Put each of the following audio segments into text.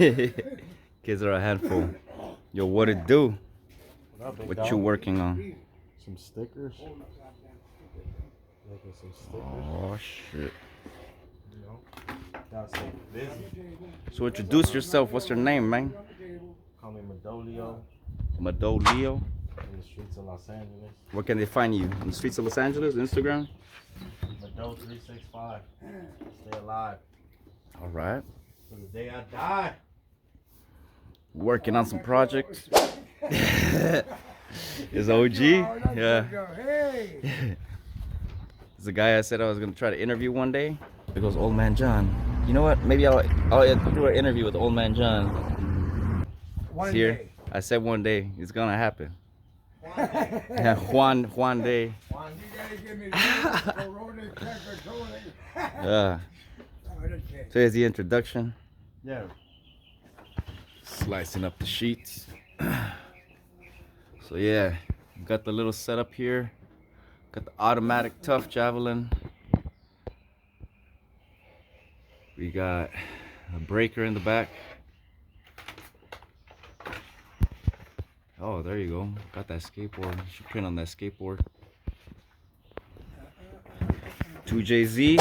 Kids are a handful. Yo, what it do? What you working on? Some stickers. Making some stickers. Oh shit. You know, gotta stay busy. So introduce yourself. What's your name, man? Call me Madolio. Madolio. In the streets of Los Angeles. Where can they find you? In the streets of Los Angeles? Instagram? Mado365. Stay alive. All right. To the day I die. Working on some projects. Is OG? Yeah. It's the guy I said I was gonna try to interview one day. There goes Old Man John. You know what? Maybe I'll do an interview with Old Man John. One Here. day. I said one day. It's gonna happen. Yeah, Juan day. You gotta give me the Corona Pepperoni. Yeah. So here's the introduction. Yeah. Slicing up the sheets. So yeah, got the little setup here. Got the automatic Tuf Javelin. We got a breaker in the back. Oh, there you go. Got that skateboard. You should print on that skateboard. 2JZ.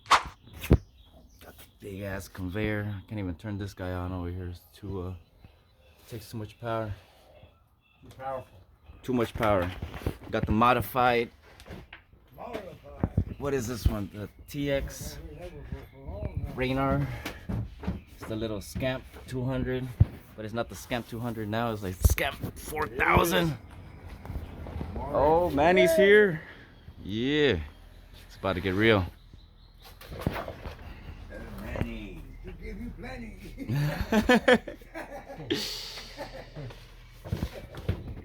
Got the big ass conveyor. I can't even turn this guy on over here. It's too takes too much power. Too powerful. Too much power. Got the modified. What is this one? The TX Ranar. It's the little Scamp 200. But it's not the Scamp 200 now, it's like Scamp 4000. Oh, Manny's here. Yeah, it's about to get real. Manny, to give you plenty.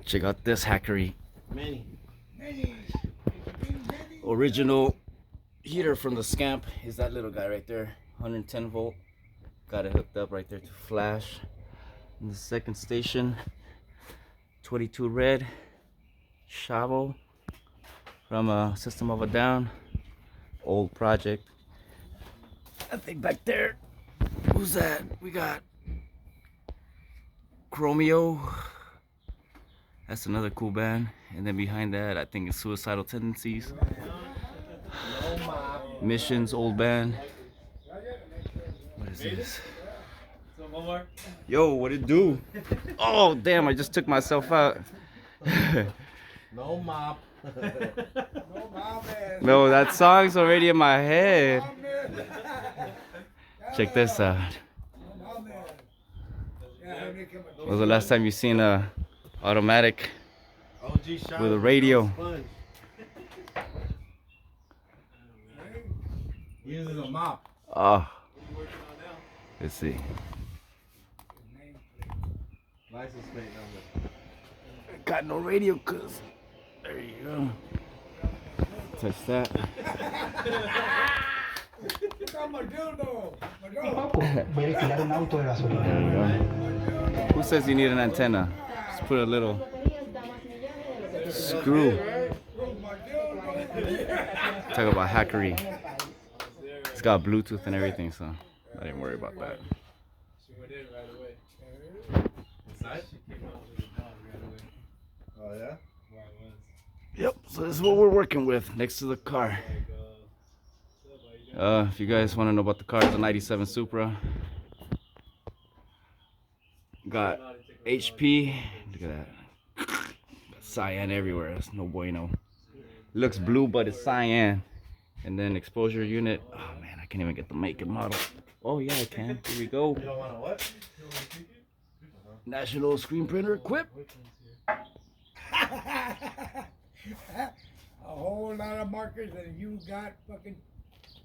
Check out this hackery. Many. Original heater from the Scamp is that little guy right there. 110 volt. Got it hooked up right there to flash. In the second station, 22 red shovel from a System of a Down old project. I think back there, who's that? We got Chromeo. That's another cool band. And then behind that, I think it's Suicidal Tendencies. Missions, old band. What is this? Yo, what it do? Oh, damn, I just took myself out. No mop. No, that song's already in my head. Check this out. When was the last time you seen a automatic with a radio? Uses a mop. Oh, let's see. License plate number. Got no radio, cuz. There you go. Touch that. Who says you need an antenna? Just put a little screw. Talk about hackery. It's got Bluetooth and everything, so I didn't worry about that. Oh yeah? Yep, so this is what we're working with next to the car. If you guys want to know about the car, it's a 97 Supra. Got HP. Look at that. Got cyan everywhere. That's no bueno. Looks blue, but it's cyan. And then exposure unit. Oh man, I can't even get the make and model. Oh yeah, I can. Here we go. You don't want to what? National screen printer equipped. A whole lot of markers and you got fucking,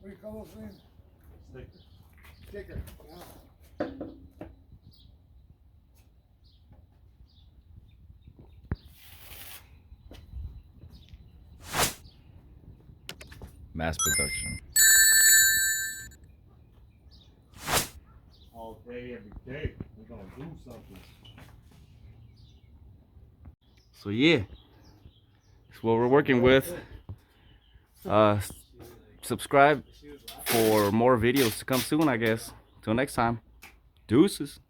what do you call those things? Sticker. Yeah. Mass production. All day, every day. We're gonna do something. So yeah, that's what we're working with. Subscribe for more videos to come soon, I guess. Till next time, deuces.